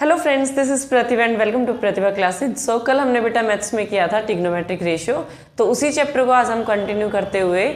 Hello friends, this is Pratibha and welcome to Pratibha classes. So कल हमने बेटा मैथ्स में किया था ट्रिग्नोमेट्रिक रेशियो, तो उसी चैप्टर को आज हम कंटिन्यू करते हुए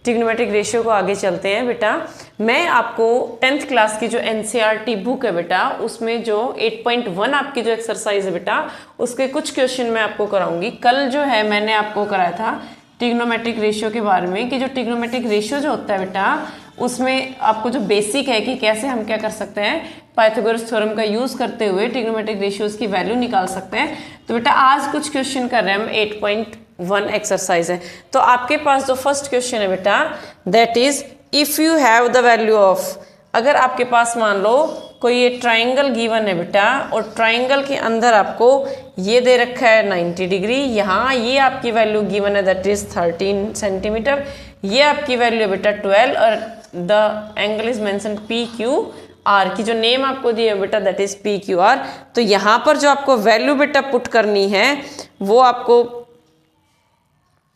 ट्रिग्नोमेट्रिक रेशियो को आगे चलते हैं। बेटा मैं आपको 10th क्लास की जो एनसीईआरटी बुक है बेटा, उसमें जो 8.1 आपकी जो एक्सरसाइज है बेटा, उसके कुछ क्वेश्चन मैं आपको कराऊंगी। कल जो है मैंने आपको कराया था ट्रिग्नोमेट्रिक रेशियो के बारे में कि जो ट्रिग्नोमेट्रिक रेशियो जो होता है बेटा, उसमें आपको जो बेसिक है कि कैसे हम क्या कर सकते हैं, पाइथागोरस थ्योरम का यूज करते हुए ट्रिग्नोमेट्रिक रेशियोज की वैल्यू निकाल सकते हैं। तो बेटा आज कुछ क्वेश्चन कर रहे हैं हम, 8.1 एक्सरसाइज है। तो आपके पास जो फर्स्ट क्वेश्चन है बेटा, that is if you have the value of, अगर आपके पास मान लो कोई ये ट्राइंगल गिवन है बेटा, और ट्राइंगल के अंदर आपको ये दे रखा है 90 डिग्री, यहाँ ये आपकी वैल्यू गिवन है दैट इज 13 सेंटीमीटर, ये आपकी वैल्यू है बेटा 12, और the angle is mention P Q R की जो नेम आपको दी है बेटा that is P Q are. तो यहाँ पर जो आपको वैल्यू बेटा पुट करनी है वो आपको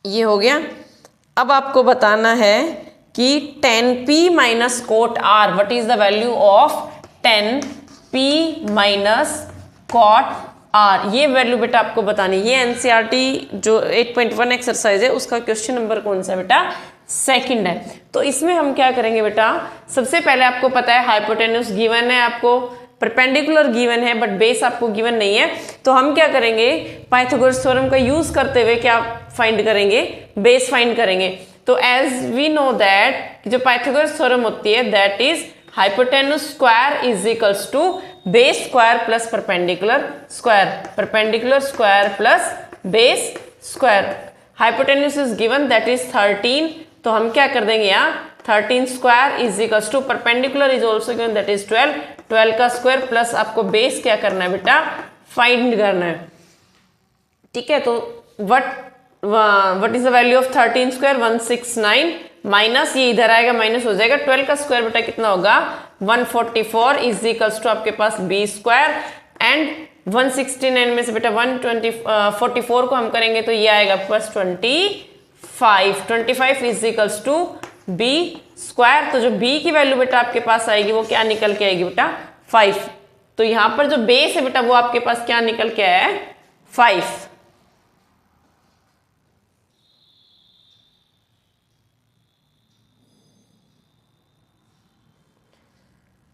ये हो गया। अब आपको बताना है कि 10p minus cot R, what is the value of 10p minus cot R, ये वैल्यू बेटा आपको बतानी है। ये एनसीईआरटी जो 8.1 एक्सरसाइज है उसका क्वेश्चन नंबर कौन सा बेटा, सेकंड है। तो इसमें हम क्या करेंगे बेटा, सबसे पहले आपको पता है हाइपोटेन्यूस गिवन है, आपको परपेंडिकुलर गिवन है, बट बेस आपको गिवन नहीं है। तो हम क्या करेंगे, पाइथागोरस थ्योरम का यूज करते हुए क्या फाइंड करेंगे, बेस फाइंड करेंगे। तो एज वी नो दैट जो पाइथागोरस थ्योरम होती है that is hypotenuse square is equals to base square plus perpendicular square, perpendicular square plus base square. Hypotenuse is given that is 13, तो हम क्या कर देंगे यहाँ 13 square is equals to perpendicular is also given that is 12, 12 का square plus आपको base क्या करना है बेटा, फाइंड करना है। ठीक है, तो what is the value of 13 square 169, minus ये इधर आएगा माइनस हो जाएगा, 12 का स्क्वायर बेटा कितना होगा 144 इज इक्वल्स टू आपके पास बी स्क्वायर, एंड 169 में से बेटा 144 को हम करेंगे तो ये आएगा plus 25 is equals to B square. तो जो बी की वैल्यू बेटा आपके पास आएगी वो क्या निकल के आएगी बेटा 5। तो यहां पर जो बेस है बेटा वो आपके पास क्या निकल के आया है 5।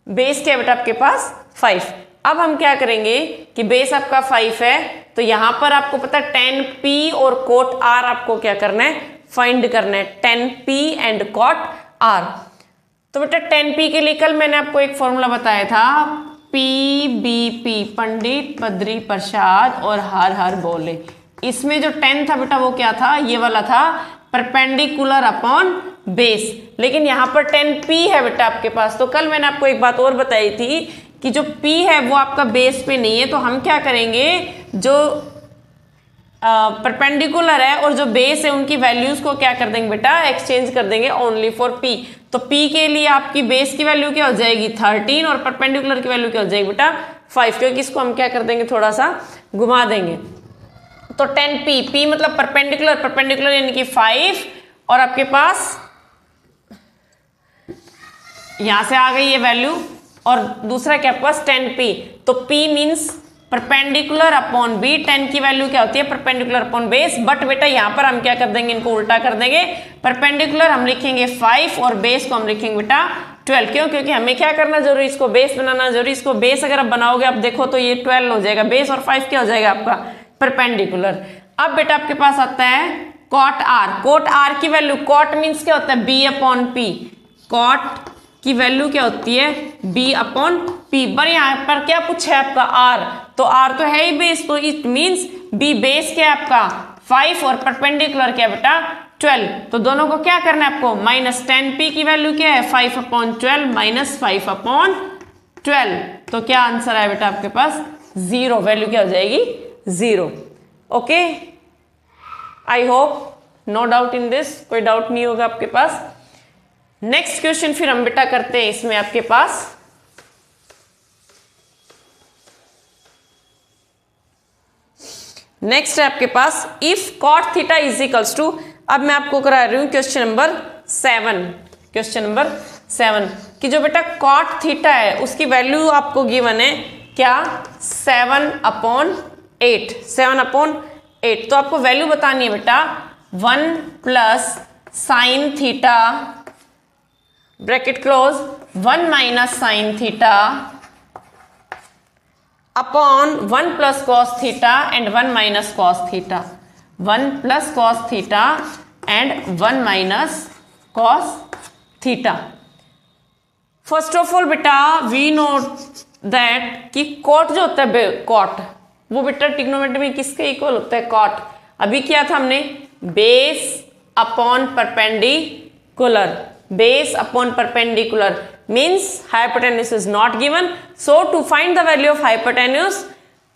बेस क्या है बेटा आपके पास 5। अब हम क्या करेंगे कि बेस आपका 5 है, तो यहां पर आपको पता है 10p और कोट r आपको क्या करना है, फाइंड करना है 10p एंड कोट r। तो बेटा 10p के लिए कल मैंने आपको एक फॉर्मूला बताया था, PBP पंडित बद्री प्रसाद और हर हर बोले। इसमें जो 10 था बेटा वो क्या था, ये वाला था परपेंडिकुलर अपॉन बेस, लेकिन यहाँ पर 10p है बेटा आपके पास। तो कल मैंने आपको एक बात और बताई थी कि जो p है वो आपका बेस पे नहीं है, तो हम क्या करेंगे, जो परपेंडिकुलर है और जो बेस है उनकी वैल्यूज को क्या कर देंगे बेटा, एक्सचेंज कर देंगे ओनली फॉर p। तो p के लिए आपकी बेस की वैल्यू क्या हो जाएगी 13 और परपेंडिकुलर की वैल्यू क्या हो जाएगी बेटा 5, क्योंकि इसको हम क्या कर देंगे थोड़ा सा घुमा देंगे। तो 10p, p मतलब परपेंडिकुलर, परपेंडिकुलर यानी कि 5, और आपके पास यहां से आ गई ये वैल्यू, और दूसरा क्या आपके पास 10p। तो p means perpendicular upon b, 10 की वैल्यू क्या होती है परपेंडिकुलर अपॉन बेस। बट बेटा यहाँ पर हम क्या कर देंगे, इनको उल्टा कर देंगे, परपेंडिकुलर हम लिखेंगे 5 और बेस को हम लिखेंगे बेटा 12। क्यों, क्योंकि हमें क्या करना जरूरी, इसको बेस बनाना जरूरी। इसको बेस अगर आप बनाओगे आप देखो तो ये 12 हो जाएगा बेस, और 5 क्या हो जाएगा आपका परपेंडिकुलर। अब बेटा आपके पास आता है कॉट आर। कॉट आर की वैल्यू, कॉट मीन्स क्या होता है b अपॉन p, कॉट की वैल्यू क्या होती है b अपॉन p। पर यहाँ पर क्या पूछा है आपका r, तो r तो है ही बेस, तो इट मीन्स b बेस क्या है आपका 5 और परपेंडिकुलर क्या है बेटा 12। तो दोनों को क्या करना है आपको, माइनस 10p की वैल्यू क्या है 5 अपॉन 12 माइनस 5 अपॉन 12। तो क्या आंसर है बेटा आपके पास 0, वैल्यू क्या हो जाएगी 0। Okay, I hope no doubt in this, कोई डाउट नहीं होगा आपके पास। नेक्स्ट क्वेश्चन फिर हम बेटा करते हैं इसमें आपके पास, नेक्स्ट है आपके पास if cot theta is equals to. अब मैं आपको करा रही हूं क्वेश्चन नंबर 7, क्वेश्चन नंबर 7 कि जो बेटा कॉट थीटा है उसकी वैल्यू आपको गिवन है क्या 7/8, 7/8। तो आपको वैल्यू बतानी है बेटा 1 plus sine theta bracket close 1 minus sine theta upon 1 plus cos theta and 1 minus cos theta, 1 plus cos theta and 1 minus cos theta. First of all बेटा वी नो दैट कि cot जो होता है cot वो बेटा trigonometry में किसके equal होता है, कॉट। अभी किया था हमने base upon perpendicular, base upon perpendicular means hypotenuse is not given. So to find the value of hypotenuse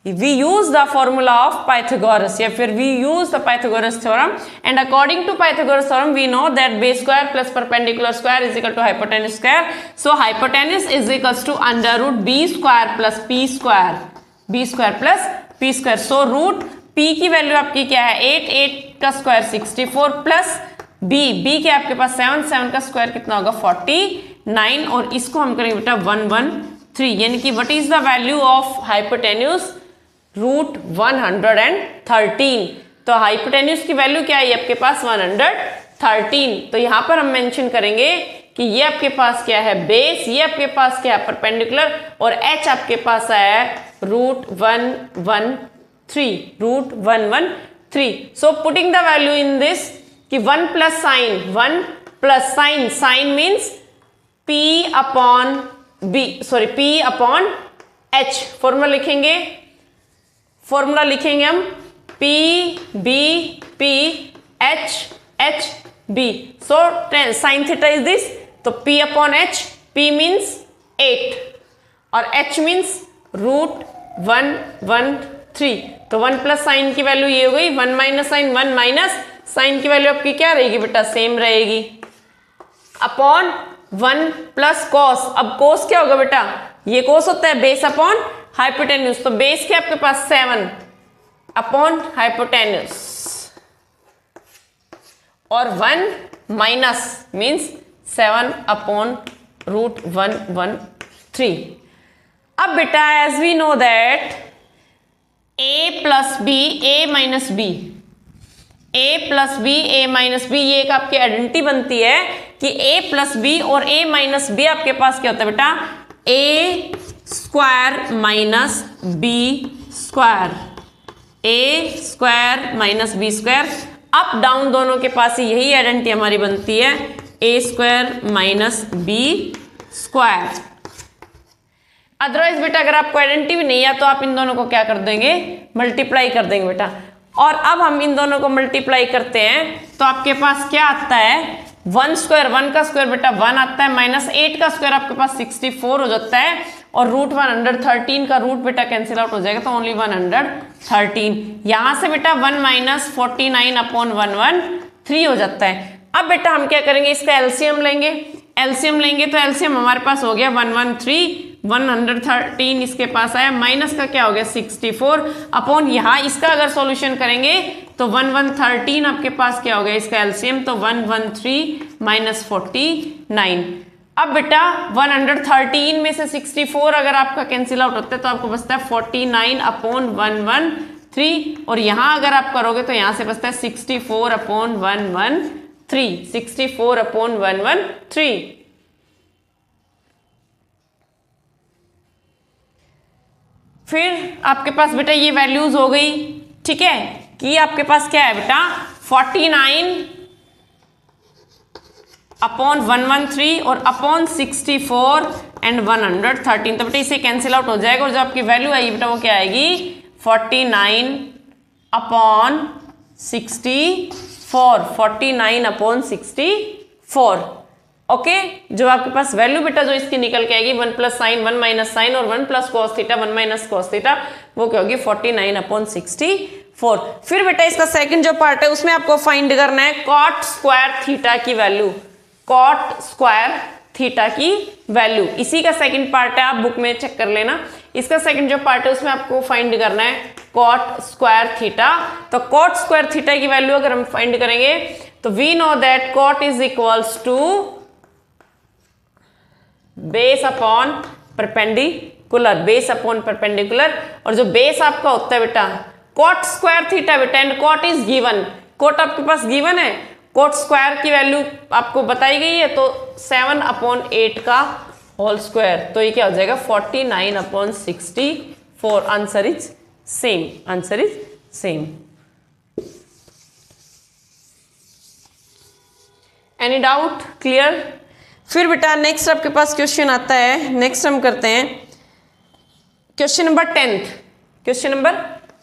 we use the formula of Pythagoras या फिर we use the Pythagoras theorem, and according to Pythagoras theorem we know that base square plus perpendicular square is equal to hypotenuse square. So hypotenuse is equals to under root b square plus p square, b square plus p square. So root p की value आपकी क्या है 8, 8 का square 64 plus b के आपके पास 7, 7 का square कितना होगा 49, और इसको हम करेंगे बेटा 113, यानी कि what is the value of hypotenuse root 113। तो हाइपोटेन्यूज की वैल्यू क्या है आपके पास 113। तो यहां पर हम मेंशन करेंगे कि ये आपके पास क्या है बेस, ये आपके पास क्या है परपेंडिकुलर, और h आपके पास आया है root 113, root 113। So putting the value in this कि 1 plus sine, 1 plus sine, sine means p upon b, sorry p upon h। Formula लिखेंगे, फॉर्मूला लिखेंगे हम p b p h h b। So sine theta is this, तो p upon h, p means 8 और h means root 113। तो 1 plus sign की value ये हो गई, 1 माइनस साइन, 1 माइनस साइन की वैल्यू आपकी क्या रहेगी बेटा सेम रहेगी, अपॉन 1 प्लस कॉस। अब कॉस क्या होगा बेटा, ये कॉस होता है बेस अपॉन हाइपोटेन्यूज, तो बेस के आपके पास 7 अपॉन हाइपोटेन्यूज, और 1 माइनस मीन्स 7 अपॉन रूट 113। अब बेटा as we know that a plus B, a minus B, a plus B, a minus B, ये एक आपकी आइडेंटिटी बनती है कि a प्लस बी और a माइनस बी आपके पास क्या होता है बेटा a square minus B square, a square minus B square. Up down दोनों के पास यही आइडेंटिटी हमारी बनती है a square minus B square. Otherwise बेटा अगर आपको आइडेंटिटी भी नहीं है तो आप इन दोनों को क्या कर देंगे मल्टीप्लाई कर देंगे बेटा। और अब हम इन दोनों को मल्टीप्लाई करते हैं तो आपके पास क्या आता है 1 स्क्वायर, 1 का स्क्वायर बेटा 1 आता है, माइनस 8 का स्क्वायर आपके पास 64 हो जाता है, और रूट 113 का रूट बेटा कैंसिल आउट हो जाएगा तो ओनली 113। यहां से बेटा 1 माइनस 49 अपॉन 113 हो जाता है। अब बेटा हम क्या करेंगे इसका एलसीएम लेंगे, एलसीएम लेंगे तो एलसीएम हमारे पास हो गया 113, 113 इसके पास आया, माइनस का क्या हो गया 64 अपॉन यहाँ इसका अगर सॉल्यूशन करेंगे तो 113 आपके पास क्या हो गया इसका एलसीएम, तो 113 माइनस 49। अब बेटा 113 में से 64 अगर आपका कैंसिल आउट होता है तो आपको बचता है 49 अपॉन 113, और यहाँ अगर आप करोगे तो यहाँ से बचता है 64 अपॉन 113, 64 अपॉन 113। फिर आपके पास बेटा ये वैल्यूज हो गई, ठीक है, कि आपके पास क्या है बेटा 49 अपॉन 113 और अपॉन 64 एंड 113, तो बेटा इसे कैंसिल आउट हो जाएगा और जो आपकी वैल्यू आएगी बेटा वो क्या आएगी 49 अपॉन 64, 49 अपॉन 64। ओके, जो आपके पास वैल्यू बेटा जो इसकी निकल के आएगी 1 प्लस साइन, 1 माइनस साइन और 1 plus cos theta, 1 minus cos theta, वो क्या होगी 49 अपॉन 64। फिर बेटा इसका सेकंड जो पार्ट है उसमें आपको फाइंड करना है कॉट स्क्वायर थीटा की वैल्यू, कॉट स्क्वायर थीटा की वैल्यू। इसी का सेकंड पार्ट है, आप बुक में चेक कर लेना। इसका सेकंड जो पार्ट है उसमें आपको फाइंड करना है कॉट स्क्वायर थीटा। तो कॉट स्क्वायर थीटा की वैल्यू अगर हम फाइंड करेंगे तो we know that cot is equals to base upon perpendicular, base upon perpendicular. और जो बेस आपका होता है बेटा कॉट स्क्वायर थीटा बेटा, and cot is given, cot आपके पास गिवन है, कॉट स्क्वायर की वैल्यू आपको बताई गई है, तो 7/8 का होल स्क्वायर, तो ये क्या हो जाएगा 49/64। Answer is same, answer is same. Any doubt, clear? फिर बेटा नेक्स्ट आपके पास क्वेश्चन आता है, नेक्स्ट हम करते हैं क्वेश्चन नंबर 10। क्वेश्चन नंबर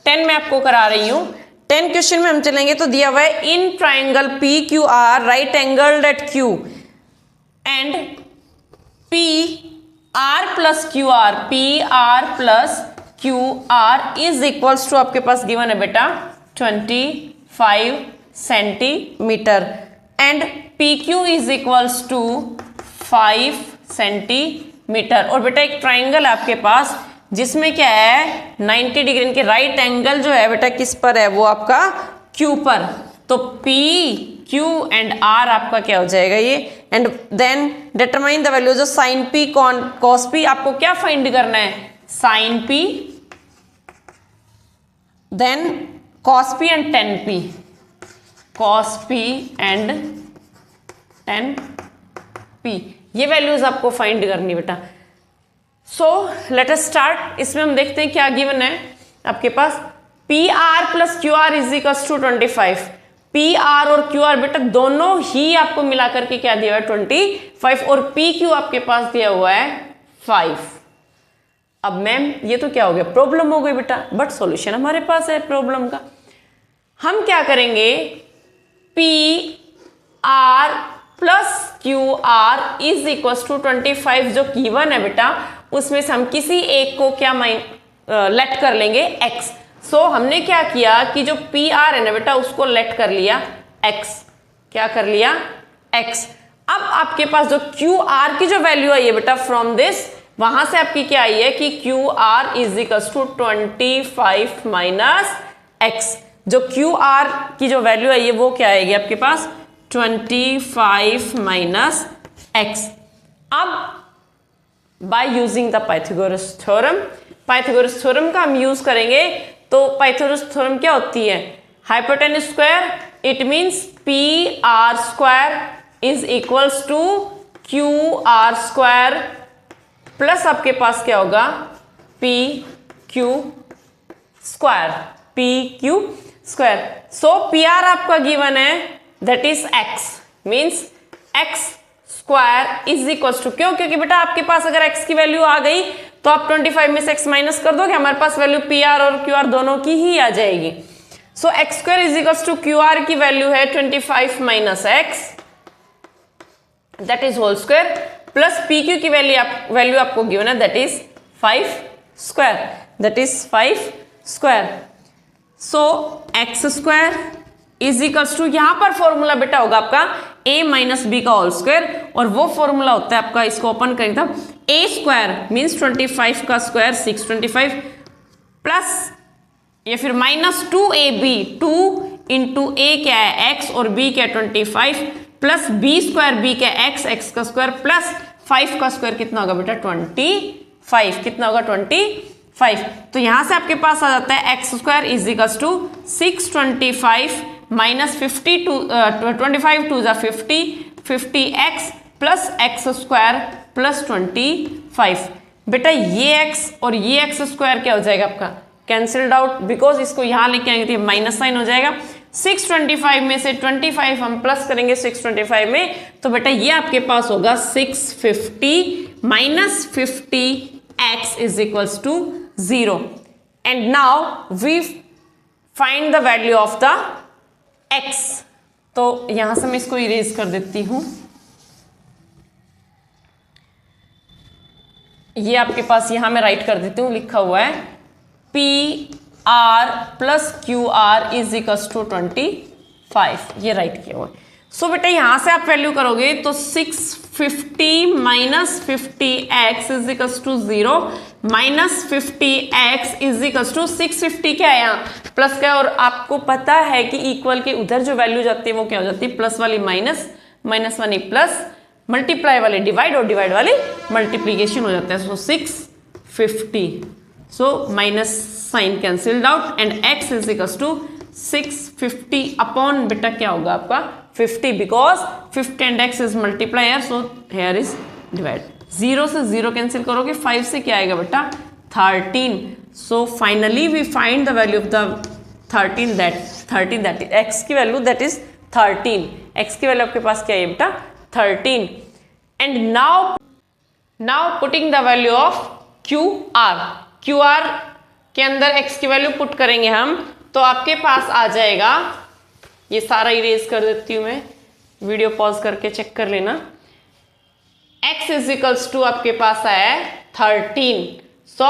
10 मैं आपको करा रही हूं। 10 क्वेश्चन में हम चलेंगे तो दिया हुआ है in triangle P Q R right angled at Q and P R plus Q R, P R plus Q R is equals to आपके पास गिवन है बेटा 25 centimetre and P Q is equals to 5 centimetre. और बेटा एक triangle है आपके पास जिसमें क्या है 90 डिग्री के राइट एंगल जो है बेटा किस पर है, वो आपका क्यू पर। तो पी क्यू एंड आर आपका क्या हो जाएगा ये, and then determine the values of sine P cos P. आपको क्या फाइंड करना है, sine P then cos P and tan P, cos P and tan P, ये वैल्यूज आपको फाइंड करनी बेटा। So let us start. इसमें हम देखते हैं क्या गिवन है आपके पास, P R plus Q R is equals to 25। P R और क्यू आर बेटा दोनों ही आपको मिलाकर के क्या दिया हुआ है 25, और पी क्यू आपके पास दिया हुआ है 5। अब मैम ये तो क्या हो गया, प्रॉब्लम हो गई बेटा, बट सॉल्यूशन हमारे पास है प्रॉब्लम का। हम क्या करेंगे, P R plus Q R is equal to 25 जो गिवन है बेटा, उसमें से हम किसी एक को क्या लेट कर लेंगे x। सो हमने क्या किया कि जो पी आर है ना बेटा उसको लेट कर लिया x, क्या कर लिया x। अब आपके पास जो क्यू आर की जो वैल्यू आई है बेटा फ्रॉम दिस, वहां से आपकी क्या आई है कि Q R is equal to 25 minus x। जो क्यू आर की जो वैल्यू आई है वो क्या आएगी आपके पास 25 माइनस x। अब by using the Pythagoras theorem, Pythagoras theorem का हम यूज करेंगे। तो पाइथागोरस थ्योरम क्या होती है, hypotenuse square, it means P R square is equals to Q R square plus आपके पास क्या होगा P Q square, P Q square. So P R आपका गिवन है that is x, means x square is equal to, क्यों, क्योंकि बेटा आपके पास अगर x की वैल्यू आ गई तो आप 25 में से x माइनस कर दोगे, हमारे पास वैल्यू पी आर और क्यू आर दोनों की ही आ जाएगी। So X square is equal to Q R की वैल्यू है 25 minus X that is whole square plus P Q की वैल्यू आपको गिवन है that is 5 square, that is 5 square. So X square is equals to, यहां पर formula बेटा होगा आपका a माइनस बी का होल स्क्वायर, और वो फॉर्मूला होता है आपका, इसको ओपन करें तो a स्क्वायर मीन्स 25 का स्क्वायर 625 प्लस या फिर माइनस 2ab, 2 इंटू a क्या है x और b क्या है 25 प्लस b स्क्वायर b क्या है x का स्क्वायर प्लस 5 का स्क्वायर कितना होगा बेटा 25, कितना होगा 25। तो यहां से आपके पास आ जाता है X square is equal to 625 minus 25 two जा 50x plus x square plus 25। बेटा ये x और ये एक्स स्क्वायर क्या हो जाएगा आपका कैंसिल्ड आउट, बिकॉज इसको यहां लेके आएंगे तो माइनस साइन हो जाएगा। 625 में से 25 हम प्लस करेंगे 625 में, तो बेटा ये आपके पास होगा 650 minus 50x is equals to 0। And now we find the value of the x। तो यहां से मैं इसको इरेज कर देती हूं, ये आपके पास यहां मैं राइट कर देती हूं, लिखा हुआ है P R plus Q R is equals to 25, ये राइट किया हुआ है। सो बेटा यहां से आप वैल्यू करोगे तो 650 minus 50x is equals to 0 minus 50x is equals to 650 क्या है यहाँ प्लस क्या है, और आपको पता है कि इक्वल के उधर जो वैल्यू जाती है वो क्या हो जाती है प्लस वाली माइनस, माइनस वाली प्लस, मल्टीप्लाई वाले डिवाइड और डिवाइड वाले मल्टीप्लीकेशन हो जाता है। So 650, so minus sign cancelled out and x is equals to 650 upon बेटा क्या होगा आपका 50, because 50 and x is multiplier, so here is divide. 0 से 0 कैंसिल करोगे, 5 से क्या आएगा बेटा 13। So finally we find the value of the 13 that is x की वैल्यू दैट इज 13। x की वैल्यू आपके पास क्या है बेटा 13। And now putting the value of QR के अंदर x की वैल्यू पुट करेंगे हम, तो आपके पास आ जाएगा, ये सारा इरेज कर देती हूं मैं, वीडियो पॉज करके चेक कर लेना। x इज इक्वल्स टू आपके पास आया है 13। सो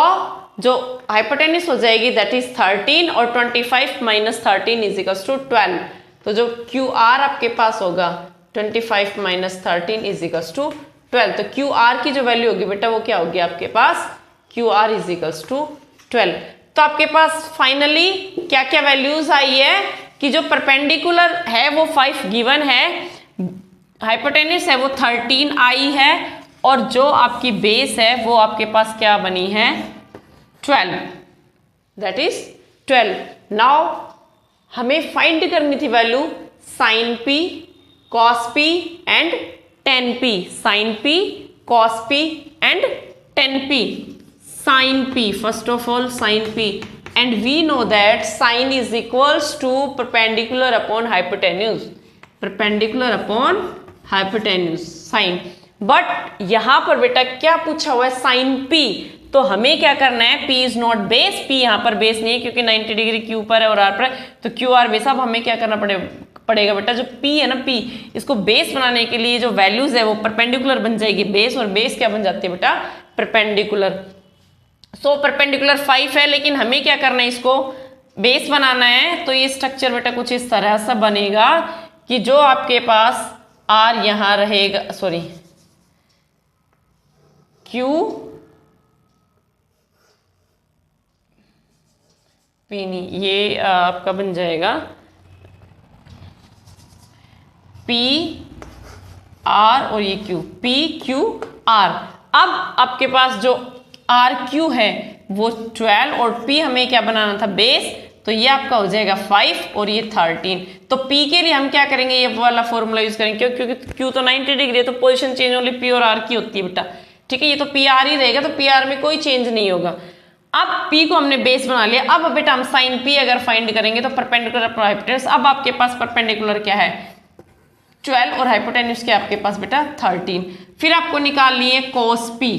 जो हाइपोटेन्यूज हो जाएगी दैट इज 13 और 25 माइनस 13 इज इक्वल्स टू 12। तो जो QR आपके पास होगा 25 माइनस 13 इज इक्वल्स टू 12। तो QR की जो वैल्यू होगी बेटा वो क्या होगी आपके पास QR इज इक्वल्स टू 12। तो आपके पास फाइनली क्या क्या वैल्यूज आई है कि जो परपेंडिकुलर है वो 5 गिवन है, हाइपोटेन्यूज है वो 13 आई है, और जो आपकी बेस है वो आपके पास क्या बनी है 12, दैट इज 12। नाउ हमें फाइंड करनी थी value sine P, cos P and tan P, sine P, cos P and tan P। Sine P, first of all sine P, and we know that sine is equals to perpendicular upon hypotenuse, perpendicular upon hypotenuse sin। But यहां पर बेटा क्या पूछा हुआ है sign P, तो हमें क्या करना है P is not base, P यहां पर बेस नहीं है क्योंकि 90 डिग्री Q पर है और R पर है, तो QR बेस। अब हमें क्या करना पड़ेगा बेटा, जो P है ना P, इसको बेस बनाने के लिए जो वैल्यूज है वो परपेंडिकुलर बन जाएगी बेस, और बेस क्या बन जाती है बेटा परपेंडिकुलर। सो परपेंडिकुलर 5 है, लेकिन हमें क्या करना है इसको बेस बनाना है। तो ये स्ट्रक्चर बेटा कुछ इस तरह से बनेगा कि जो आपके पास R यहां रहेगा, सॉरी Q P नहीं, ये आपका बन जाएगा P R और ये Q, P Q R। अब आपके पास जो RQ है वो 12 और P हमें क्या बनाना था बेस, तो ये आपका हो जाएगा 5 और ये 13। तो P के लिए हम क्या करेंगे, ये वाला फॉर्मूला यूज करेंगे, क्योंकि Q तो 90 डिग्री है, तो पोजीशन चेंज ओनली P और R की होती है बेटा, ठीक है। ये तो PR ही रहेगा, तो PR में कोई चेंज नहीं होगा। अब P को हमने बेस बना लिया। अब बेटा हम साइन P अगर फाइंड करेंगे तो परपेंडिकुलर अपॉन हाइपोटेन्यूज, अब आपके पास परपेंडिकुलर क्या है 12 और हाइपोटेन्यूज क्या आपके पास बेटा 13। फिर आपको निकालनी है cos P।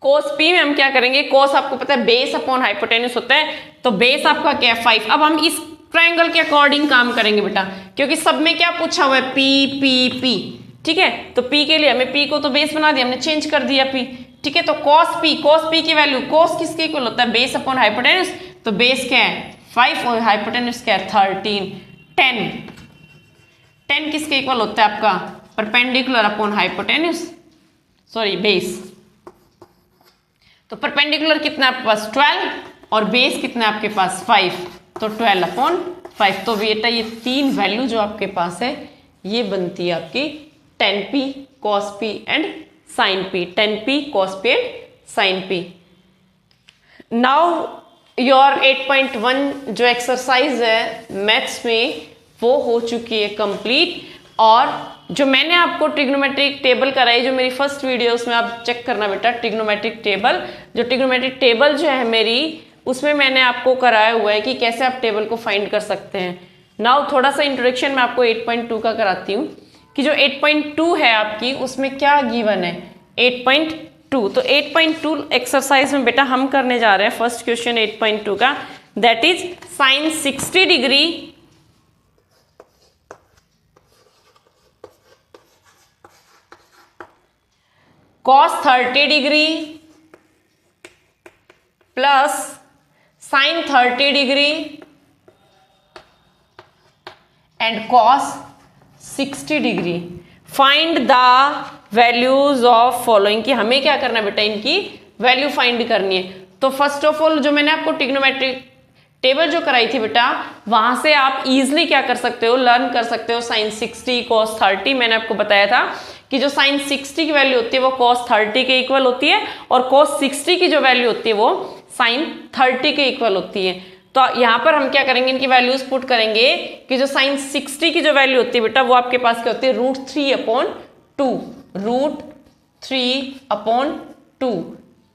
cos P में हम क्या करेंगे, cos आपको पता है बेस अपॉन हाइपोटेन्यूज होता है, तो बेस आपका क्या है 5। अब हम इस ट्रायंगल के अकॉर्डिंग काम करेंगे बेटा, क्योंकि सब में क्या पूछा हुआ है P P P, ठीक है। तो P के लिए हमें P को तो बेस बना दिया, हमने चेंज कर दिया P, ठीक है। तो cos P की वैल्यू, cos किसके इक्वल होता है बेस अपॉन हाइपोटेन्यूज, तो बेस क्या है 5 और हाइपोटेन्यूज क्या है 13। 10 किसके इक्वल होता है आपका perpendicular upon hypotenuse, sorry base. तो परपेंडिकुलर कितना आपके पास 12 और बेस कितना आपके पास 5, तो 12 अपॉन 5। तो बेटा ये तीन वैल्यू जो आपके पास है ये बनती है आपकी 10P cos P and sin P, 10P cos P and sin P। Now your 8.1 जो एक्सरसाइज है मैथ्स में वो हो चुकी है कंप्लीट, और जो मैंने आपको ट्रिग्नोमेट्रिक टेबल कराई, जो मेरी फर्स्ट वीडियो उसमें आप चेक करना बेटा ट्रिग्नोमेट्रिक टेबल। जो ट्रिग्नोमेट्रिक टेबल जो है मेरी उसमें मैंने आपको कराया हुआ है कि कैसे आप टेबल को फाइंड कर सकते हैं। नाउ थोड़ा सा इंट्रोडक्शन मैं आपको 8.2 का कराती हूँ कि जो 8.2 है आपकी उसमें क्या गिवन है 8.2। तो 8.2 एक्सरसाइज में बेटा हम करने जा रहे हैं फर्स्ट क्वेश्चन 8.2 का, that is sine 60 degree cos 30 degree plus sin 30 degree and cos 60 degree. Find the values of following, कि हमें क्या करना है बेटा इनकी वैल्यू फाइंड करनी है। तो फर्स्ट ऑफ ऑल जो मैंने आपको ट्रिग्नोमेट्रिक टेबल जो कराई थी बेटा, वहां से आप इजिली क्या कर सकते हो, लर्न कर सकते हो साइन 60 कॉस 30। मैंने आपको बताया था कि जो साइन 60 की वैल्यू होती है वो कॉस 30 के इक्वल होती है, और कॉस 60 की जो वैल्यू होती है वो साइन 30 के इक्वल होती है। तो यहाँ पर हम क्या करेंगे, इनकी वैल्यूज पुट करेंगे कि जो साइन 60 की जो वैल्यू होती है बेटा, वो आपके पास क्या होती है, √3/2, √3/2।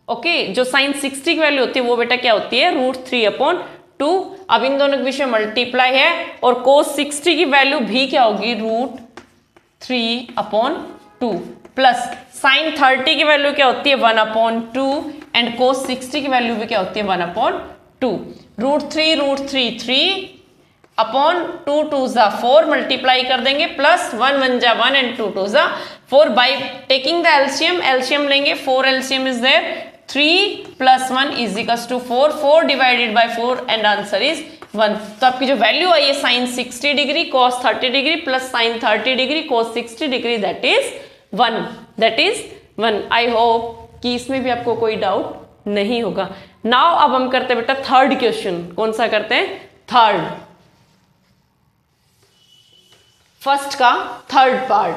ओके, जो साइन 60 की वैल्यू होती है वो बेटा क्या होती है, √3/2। अब इन दोनों के बीच में मल्टीप्लाई है, और कोस 60 की वैल्यू भी क्या होगी, √3/2, प्लस साइन 30 की वैल्यू क्या होती है, 1/2, एंड कोस 60 की वैल्यू भी क्या होती है, 1/2। √3 3/2 2 ज़ा 4 मल्टीप्लाई कर देंगे, प्लस 1 1 जा 1 एंड 2 2 ज़ा 4। बाई टेकिंग द एलसीएम लेंगे, 4 LCM is there, 3 + 1 = 4, 4 divided by 4 and answer is 1। तो आपकी जो वैल्यू आई है sine 60 degree cos 30 degree plus sine 30 degree cos 60 degree, that is 1। I hope कि इसमें भी आपको कोई डाउट नहीं होगा। नाउ अब हम करते हैं बेटा थर्ड क्वेश्चन। कौन सा करते हैं, थर्ड, फर्स्ट का थर्ड पार्ट,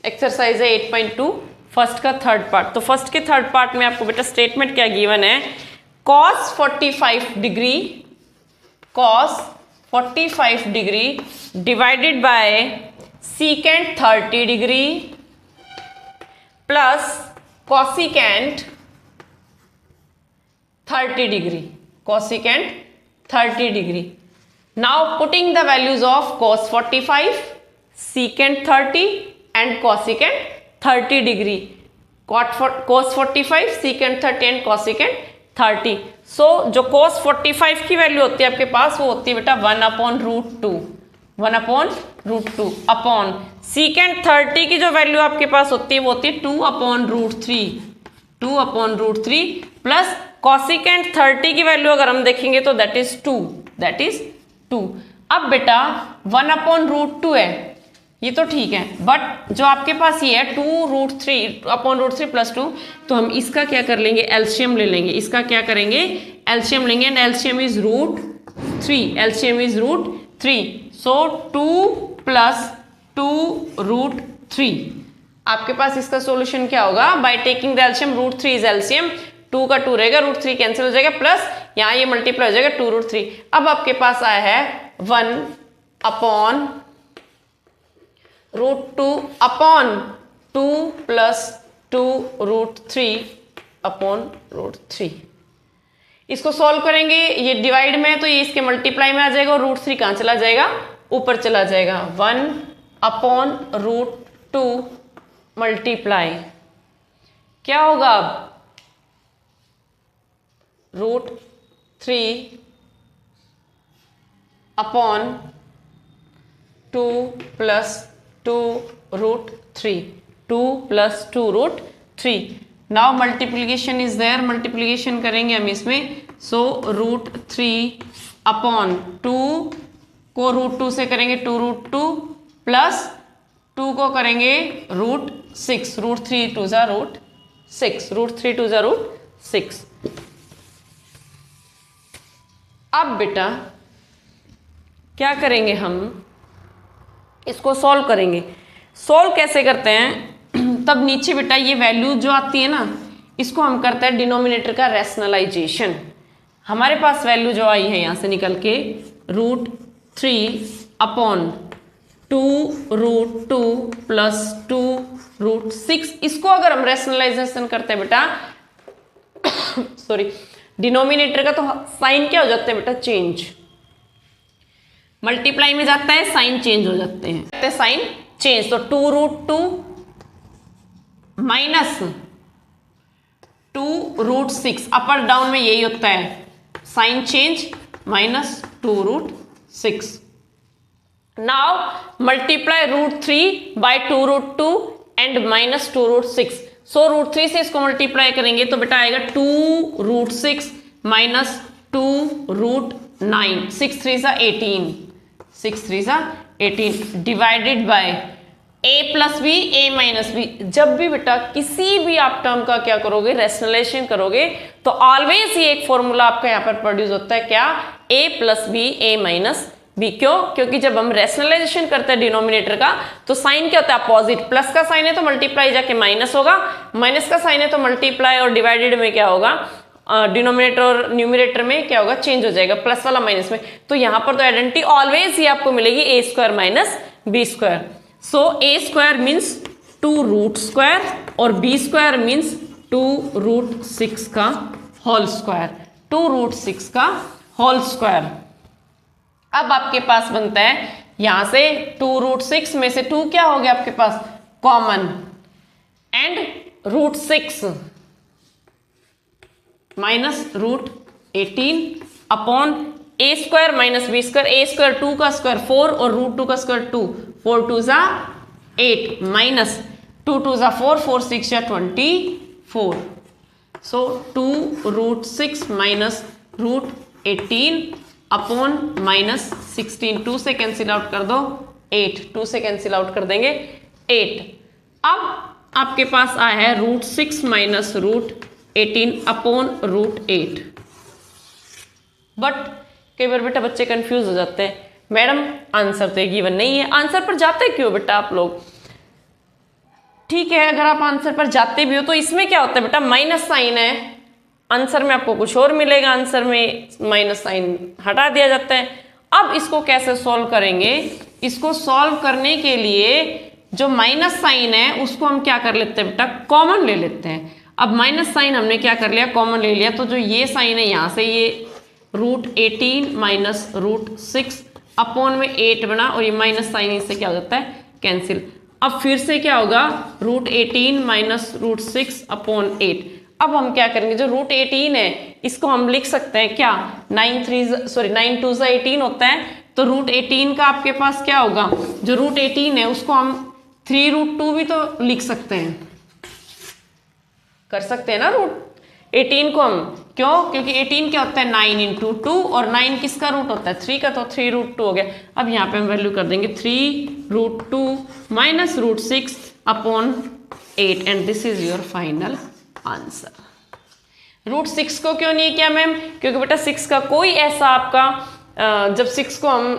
एक्सरसाइज है 8.2, फर्स्ट का थर्ड पार्ट। तो फर्स्ट के थर्ड पार्ट में आपको बेटा स्टेटमेंट क्या गिवन है, cos 45 degree divided by secant 30 degree plus cosecant 30 degree, cosecant 30 degree. Now putting the values of cos 45, secant 30 and cosecant 30 degree. Cos 45, secant 30 and cosecant 30. So जो cos 45 की value होती है आपके पास, वो होती है बेटा 1/√2, 1/√2 अपॉन secant 30 की जो वैल्यू आपके पास होती है वो होती है 2/√3, 2/√3 प्लस cosecant 30 की वैल्यू अगर हम देखेंगे तो दैट इज 2। अब बेटा 1/√2 है, ये तो ठीक है, बट जो आपके पास ये है 2√3/√3 + 2, तो हम इसका क्या कर लेंगे, एलसीएम ले लेंगे। इसका क्या करेंगे, एलसीएम लेंगे, एंड एलसीएम इज √3, सो 2 + 2√3। आपके पास इसका सॉल्यूशन क्या होगा, by taking the LCM, √3 is LCM, 2 का 2 रहेगा, √3 कैंसिल हो जाएगा, प्लस यहाँ ये मल्टीप्लाई हो जाएगा 2√3। अब आपके पास आया है 1/√2/2 + 2√3/√3। इसको सॉल्व करेंगे, ये डिवाइड में है तो ये इसके मल्टीप्लाई में आ जाएगा, और √3 कहाँ चला जाएगा, ऊपर चला जाएगा। 1/√2 मल्टीप्लाई क्या होगा, अब √3/2 + 2√3, 2 + 2√3। Now multiplication is there, multiplication करेंगे हम इसमें, सो √3/2 को √2 से करेंगे 2√2 प्लस 2 को करेंगे √6, √3 2 ज़ा √6, √3 2 ज़ा √6। अब बेटा क्या करेंगे, हम इसको सॉल्व करेंगे। सॉल्व कैसे करते हैं, तब नीचे बेटा ये वैल्यू जो आती है ना, इसको हम करते हैं डिनोमिनेटर का रैशनलाइजेशन। हमारे पास वैल्यू जो आई है यहाँ से निकल के √3/2√2 + 2√6, इसको अगर हम रैशनलाइजेशन करते हैं बेटा सॉरी, डिनोमिनेटर का तो साइन क्या हो जाता है बेटा, चेंज, मल्टीप्लाई में जाता है साइन चेंज हो जाते हैं, साइन चेंज। तो 2√2 माइनस 2√6, अपर डाउन में यही होता है, sign change minus 2√6। Now multiply √3/2√2 and minus 2√6। So √3 से इसको मल्टीप्लाई करेंगे तो बेटा आएगा 2√6 माइनस 2√9, 6 3 ज़ा 18, 6 3 ज़ा 18 divided by a plus B A minus B. जब भी बेटा किसी भी आप टर्म का क्या करोगे, रैशनलाइजेशन करोगे, तो ऑलवेज ये एक फॉर्मूला आपका यहाँ पर प्रोड्यूस होता है, क्या, a plus B A minus B. क्यों? क्योंकि जब हम रैशनलाइजेशन करते हैं डिनोमिनेटर का, तो साइन क्या होता है, अपोजिट। प्लस का साइन है तो मल्टीप्लाई जाके माइनस होगा, माइनस का साइन है तो मल्टीप्लाई और डिवाइडेड में क्या होगा, डिनोमिनेटर और न्यूमिनेटर में क्या होगा, चेंज हो जाएगा, प्लस वाला माइनस में। तो यहाँ पर तो आइडेंटिटी ऑलवेज ही आपको मिलेगी ए स्क्वायर माइनस बी स्क्वायर। सो ए स्क्वायर मीन्स 2 रूट स्क्वायर और बी स्क्वायर मीन्स 2 रूट 6 का होल स्क्वायर, 2 रूट 6 का होल स्क्वायर। अब आपके पास बनता है यहां से 2 रूट 6 में से 2 क्या हो गया आपके पास, common, and root 6 minus root 18 upon A square minus B square. A square 2 का स्क्वायर 4 और रूट 2 का स्क्वायर 2, 4 2 जा 8 माइनस 2 2 जा 4, 4 6 जा 24। So 2 root 6 minus root 18 upon minus 16, 2 से कैंसिल आउट कर दो 8, 2 से कैंसिल आउट कर देंगे 8। अब आपके पास आया है root 6 minus root 18 upon root 8। But कई बार बेटा बच्चे कंफ्यूज हो जाते हैं, मैडम आंसर तो गिवन नहीं है, आंसर पर जाते क्यों बेटा आप लोग? ठीक है, अगर आप आंसर पर जाते भी हो तो इसमें क्या होता है बेटा, माइनस साइन है, आंसर में आपको कुछ और मिलेगा, आंसर में माइनस साइन हटा दिया जाता है। अब इसको कैसे सॉल्व करेंगे? इसको सॉल्व करने के लिए जो माइनस साइन है उसको हम क्या कर लेते हैं बेटा, कॉमन ले लेते हैं। अब माइनस साइन हमने क्या कर लिया, कॉमन ले लिया, तो जो ये साइन है यहाँ से ये रूट 18 माइनस रूट 6 अपॉन में 8 बना, और ये माइनस साइन इससे क्या हो जाता है, कैंसिल। अब फिर से क्या होगा, रूट 18 माइनस रूट 6 अपॉन 8। अब हम क्या करेंगे, जो रूट 18 है इसको हम लिख सकते हैं क्या, 9 2 18 होता है, तो रूट 18 का आपके पास क्या होगा, जो रूट 18 है उसको हम 3 रूट 2 भी तो लिख सकते हैं, कर सकते हैं ना रूट 18 को हम। क्यों? क्योंकि 18 क्या होता है, 9 इंटू 2, और 9 किसका रूट होता है, 3 का, तो 3 रूट 2 हो गया। अब यहाँ पे हम वैल्यू कर देंगे 3 root 2 minus root 6 upon 8, and this is your final answer. Root 6 को क्यों नहीं किया मैम? क्योंकि बेटा 6 का कोई ऐसा आपका जब 6 को हम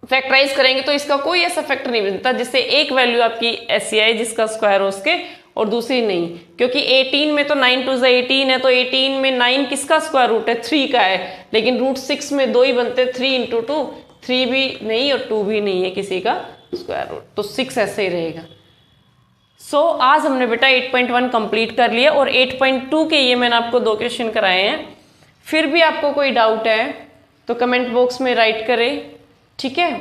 फैक्टराइज करेंगे तो इसका कोई ऐसा फैक्टर नहीं बनता जिससे एक वैल्यू आपकी ऐसी आए जिसका स्क्वायर हो उसके और दूसरी नहीं। क्योंकि 18 में तो 9 2 18 है, तो 18 में 9 किसका स्क्वायर रूट है, 3 का है, लेकिन रूट 6 में 2 ही बनते हैं, 3 इंटू 2, 3 भी नहीं और 2 भी नहीं है किसी का स्क्वायर रूट, तो 6 ऐसे ही रहेगा। सो आज हमने बेटा 8.1 कंप्लीट कर लिया, और 8.2 के ये मैंने आपको 2 क्वेश्चन कराए हैं। फिर भी आपको कोई डाउट है तो कमेंट बॉक्स में राइट करें, ठीक है।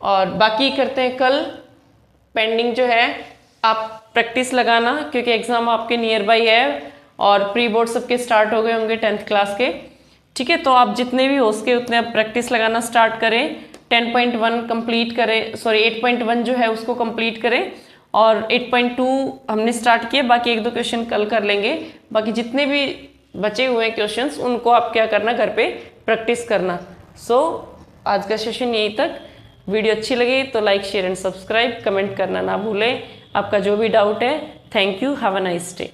और बाकी करते हैं कल, पेंडिंग जो है आप प्रैक्टिस लगाना, क्योंकि एग्ज़ाम आपके नियर बाई है और प्री बोर्ड सबके स्टार्ट हो गए होंगे 10th क्लास के, ठीक है। तो आप जितने भी हो सके उतने आप प्रैक्टिस लगाना स्टार्ट करें, 10.1 कंप्लीट करें, सॉरी 8.1 जो है उसको कंप्लीट करें, और 8.2 हमने स्टार्ट किए, बाकी 1-2 क्वेश्चन कल कर लेंगे। बाकी जितने भी बचे हुए क्वेश्चंस उनको आप क्या करना, घर पे प्रैक्टिस करना। सो आज का सेशन यहीं तक। वीडियो अच्छी लगी तो like share and subscribe, comment करना ना भूलें। आपका जो भी डाउट है। Thank you, have a nice day.